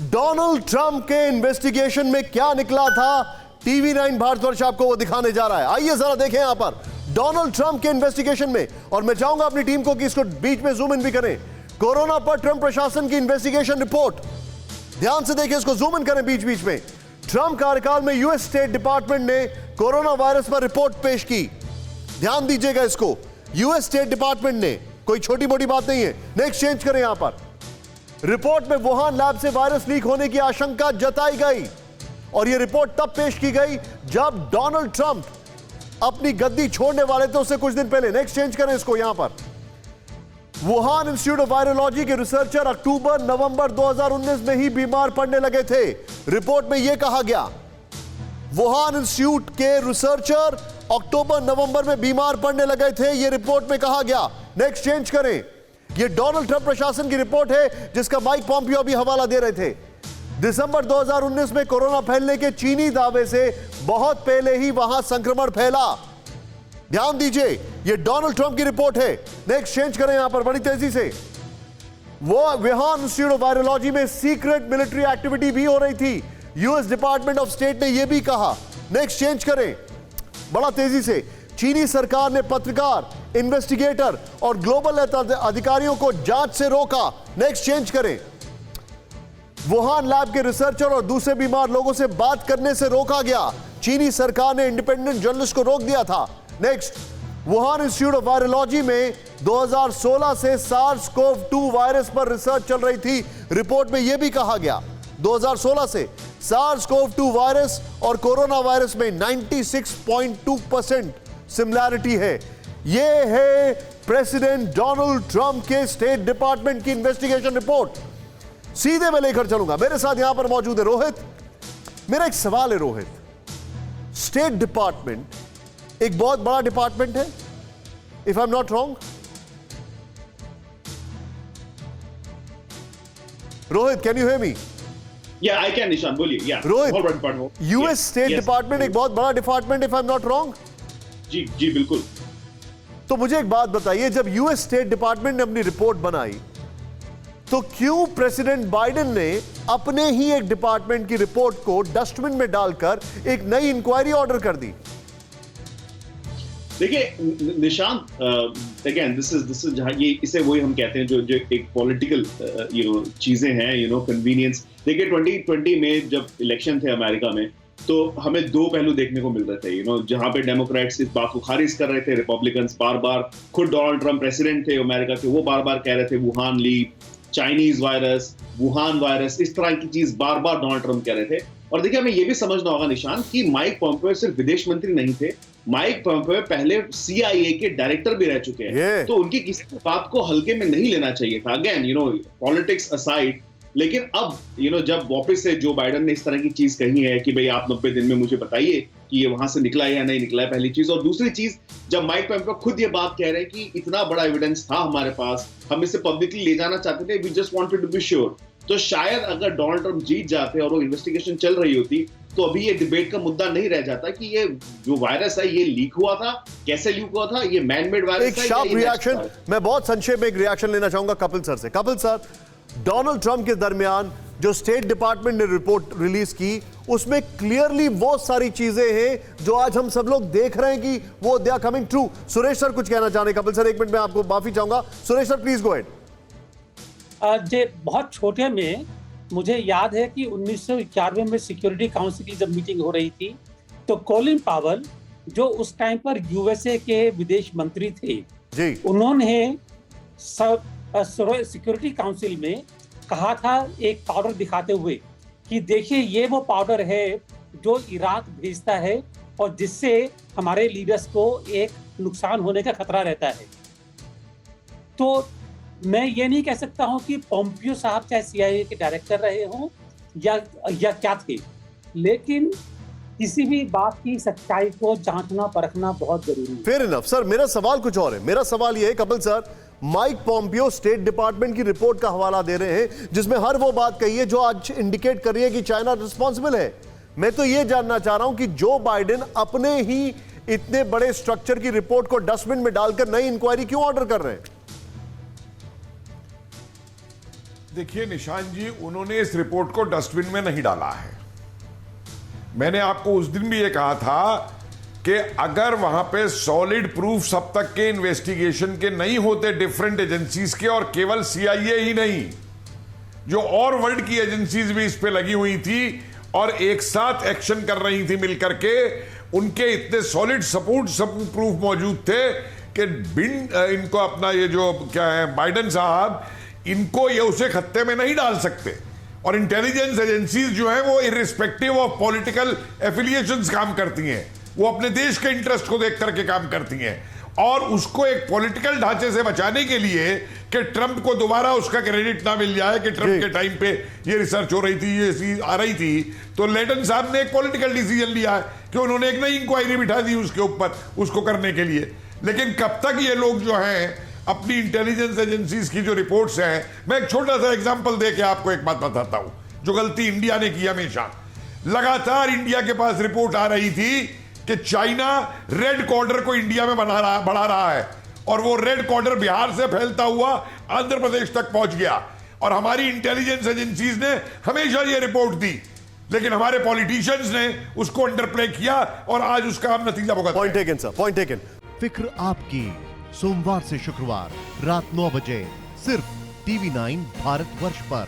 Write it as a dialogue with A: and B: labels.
A: Donald Trump के investigation में क्या निकला था, TV9 भारतवर्ष आपको वो दिखाने जा रहा है। आइए जरा देखें यहां पर डोनाल्ड ट्रंप के इन्वेस्टिगेशन में, और मैं चाहूंगा अपनी टीम को कि इसको बीच में जूम इन भी करें। कोरोना पर ट्रंप प्रशासन की इन्वेस्टिगेशन रिपोर्ट, ध्यान से देखें, इसको जूम इन करें बीच बीच में। ट्रंप कार्यकाल में यूएस स्टेट डिपार्टमेंट ने कोरोना वायरस पर रिपोर्ट पेश की। ध्यान दीजिएगा इसको, यूएस स्टेट डिपार्टमेंट ने, कोई छोटी मोटी बात नहीं है। नेक्स्ट चेंज करें यहां पर। रिपोर्ट में वुहान लैब से वायरस लीक होने की आशंका जताई गई, और यह रिपोर्ट तब पेश की गई जब डोनाल्ड ट्रंप अपनी गद्दी छोड़ने वाले थे, उससे कुछ दिन पहले। नेक्स्ट चेंज करें इसको यहां पर। वुहान इंस्टीट्यूट ऑफ वायरोलॉजी के रिसर्चर अक्टूबर नवंबर 2019 में ही बीमार पड़ने लगे थे। रिपोर्ट में यह कहा गया, वुहान इंस्टीट्यूट के रिसर्चर अक्टूबर नवंबर में बीमार पड़ने लगे थे, यह रिपोर्ट में कहा गया। नेक्स्ट चेंज करें। यह डोनाल्ड ट्रंप प्रशासन की रिपोर्ट है जिसका माइक पॉम्पियो अभी हवाला दे रहे थे। दिसंबर 2019 में कोरोना फैलने के चीनी दावे से बहुत पहले ही वहां संक्रमण फैला। ध्यान दीजिए, यह डोनाल्ड ट्रंप की रिपोर्ट है। नेक्स्ट चेंज करें यहां पर बड़ी तेजी से। वो वुहान इंस्टीट्यूट ऑफ वायरोलॉजी में सीक्रेट मिलिट्री एक्टिविटी भी हो रही थी, यूएस डिपार्टमेंट ऑफ स्टेट ने यह भी कहा। नेक्स्ट चेंज करें बड़ा तेजी से। चीनी सरकार ने पत्रकार, इन्वेस्टिगेटर और ग्लोबल अधिकारियों को जांच से रोका। नेक्स्ट चेंज करें। वुहान लैब के रिसर्चर और दूसरे बीमार लोगों से बात करने से रोका गया। चीनी सरकार ने इंडिपेंडेंट जर्नलिस्ट को रोक दिया था। Next, Wuhan institute of virology में 2016 से SARS-CoV-2 वायरस पर रिसर्च चल रही थी। रिपोर्ट में यह भी कहा गया 2016 से SARS-CoV-2 वायरस और कोरोना वायरस में 96.2% सिमिलैरिटी है। यह है प्रेसिडेंट डोनाल्ड ट्रंप के स्टेट डिपार्टमेंट की इन्वेस्टिगेशन रिपोर्ट। सीधे मैं लेकर चलूंगा, मेरे साथ यहां पर मौजूद है रोहित। मेरा एक सवाल है रोहित, स्टेट डिपार्टमेंट एक बहुत बड़ा डिपार्टमेंट है, if I am not wrong. Rohit, can you hear me?
B: Yeah, I can, Nishan. बोलिए. Yeah.
A: Rohit, US state department एक बहुत बड़ा department, if I am not wrong.
B: जी जी बिल्कुल।
A: तो मुझे एक बात बताइए, जब यूएस स्टेट डिपार्टमेंट ने अपनी रिपोर्ट बनाई तो क्यों प्रेसिडेंट बाइडेन ने अपने ही एक डिपार्टमेंट की रिपोर्ट को डस्टबिन में डालकर एक नई इंक्वायरी ऑर्डर कर दी?
B: देखिए निशांत, अगेन दिस इज जहां ये इसे वही हम कहते हैं जो एक पॉलिटिकल चीजें हैं, कन्वीनियंस। देखिए 2020 में जब इलेक्शन थे अमेरिका में, तो हमें दो पहलू देखने को मिल रहे थे, जहां पे डेमोक्रेट्स इस बात को खारिज कर रहे थे, रिपब्लिकन्स बार बार, खुद डोनाल्ड ट्रंप प्रेसिडेंट थे अमेरिका के, वो बार बार कह रहे थे Wuhan leak, Chinese virus, Wuhan virus, इस तरह की चीज बार बार डोनाल्ड ट्रंप कह रहे थे। और देखिए हमें यह भी समझना होगा निशान कि माइक पॉम्पियो सिर्फ विदेश मंत्री नहीं थे, माइक पॉम्पियो पहले CIA के डायरेक्टर भी रह चुके हैं, तो उनकी किसी बात को हल्के में नहीं लेना चाहिए था। अगेन पॉलिटिक्स असाइड, लेकिन अब जब वापस से जो बाइडेन ने इस तरह की चीज कही है कि भाई आप 90 दिन में मुझे बताइए कि ये वहां से निकला है या नहीं निकला है, पहली चीज। और दूसरी चीज, जब माइक पॉम्पियो खुद ये बात कह रहे हैं कि इतना बड़ा एविडेंस था हमारे पास, हम इसे पब्लिकली ले जाना चाहते थे, we just wanted to be sure. तो शायद अगर डोनाल्ड ट्रंप जीत जाते और वो इन्वेस्टिगेशन चल रही होती, तो अभी ये डिबेट का मुद्दा नहीं रह जाता कि ये जो वायरस है ये लीक हुआ था, कैसे लीक हुआ था, ये मैन मेड वायरस है।
A: एक शार्प रिएक्शन, मैं बहुत संक्षेप में एक रिएक्शन लेना चाहूंगा कपिल सर से। कपिल सर, डोनाल्ड ट्रंप के दरमियान जो स्टेट डिपार्टमेंट ने रिपोर्ट रिलीज की, उसमें क्लियरली वो सारी चीजें हैं जो आज हम सब लोग देख रहे हैं कि वो they are coming true. Suresh sir कुछ कहना चाह रहे हैं। कपिल सर, एक मिनट में आपको माफी चाहूंगा। Suresh sir please go ahead.
C: जे बहुत छोटे में मुझे याद है कि 1991 में सिक्योरिटी काउंसिल की जब मीटिंग हो रही थी, तो कोलिन पावेल जो उस टाइम पर यूएसए के विदेश मंत्री थे जी, उन्होंने सिक्योरिटी काउंसिल में कहा था, एक पाउडर दिखाते हुए कि देखिए ये वो पाउडर है जो इराक भेजता है और जिससे हमारे लीडर्स को एक नुकसान होने का खतरा रहता है। तो मैं ये नहीं कह सकता हूं कि पॉम्पियो साहब चाहे CIA के डायरेक्टर रहे हों या क्या थे, लेकिन किसी भी बात की सच्चाई को जांचना परखना बहुत जरूरी है।
A: फेयर इनफ सर, मेरा सवाल कुछ और है। मेरा सवाल ये है Kapil sir, Mike Pompeo state department की रिपोर्ट का हवाला दे रहे हैं जिसमें हर वो बात कही है जो आज इंडिकेट कर रही है कि चाइना रिस्पॉन्सिबल है। मैं तो ये जानना चाह रहा हूं कि जो बाइडेन अपने ही इतने बड़े स्ट्रक्चर की रिपोर्ट को डस्टबिन में डालकर नई इंक्वायरी क्यों ऑर्डर कर रहे हैं?
D: देखिए निशांत जी, उन्होंने इस रिपोर्ट को डस्टबिन में नहीं डाला है। मैंने आपको उस दिन भी ये कहा था कि अगर वहां पे सॉलिड प्रूफ अब तक के इन्वेस्टिगेशन के नहीं होते डिफरेंट एजेंसीज के, और केवल सीआईए ही नहीं, जो और वर्ल्ड की एजेंसीज भी इस पे लगी हुई थी और एक साथ एक्शन कर रही थी मिलकर के, उनके इतने सॉलिड सपोर्ट प्रूफ मौजूद थे कि इनको अपना ये जो क्या है बाइडेन साहब, इनको ये उसे खत्ते में नहीं डाल सकते। और इंटेलिजेंस एजेंसीज जो हैं वो इर्रिस्पेक्टिव ऑफ पॉलिटिकल एफिलिएशंस काम करती हैं, वो अपने देश के इंटरेस्ट को देख करके काम करती हैं, और उसको एक पॉलिटिकल ढांचे से बचाने के लिए कि ट्रंप को दोबारा उसका क्रेडिट ना मिल जाए कि ट्रंप के टाइम पे ये रिसर्च हो रही थी, ये चीज आ रही थी, तो लेटन साहब ने एक पॉलिटिकल डिसीजन लिया है कि उन्होंने एक नई इंक्वायरी बिठा दी उसके ऊपर, उसको करने के लिए। लेकिन कब तक ये लोग जो हैं अपनी इंटेलिजेंस एजेंसीज की जो रिपोर्ट्स हैं, मैं एक छोटा सा एग्जांपल दे के आपको एक बात बताता हूं, जो गलती इंडिया ने की हमेशा। लगातार इंडिया के पास रिपोर्ट आ रही थी कि चाइना रेड कॉर्डर को इंडिया में बढ़ा रहा है, और वो रेड कॉर्डर बिहार से फैलता हुआ आंध्र प्रदेश तक पहुंच गया, और हमारी इंटेलिजेंस एजेंसीज ने हमेशा ये रिपोर्ट दी, लेकिन हमारे पॉलिटिशियंस ने उसको अंडरप्ले किया और आज उसका हम नतीजा भुगत रहे हैं।
A: Point taken sir, point taken.
E: फिक्र आपकी, सोमवार से शुक्रवार रात 9 बजे सिर्फ TV9 भारतवर्ष पर।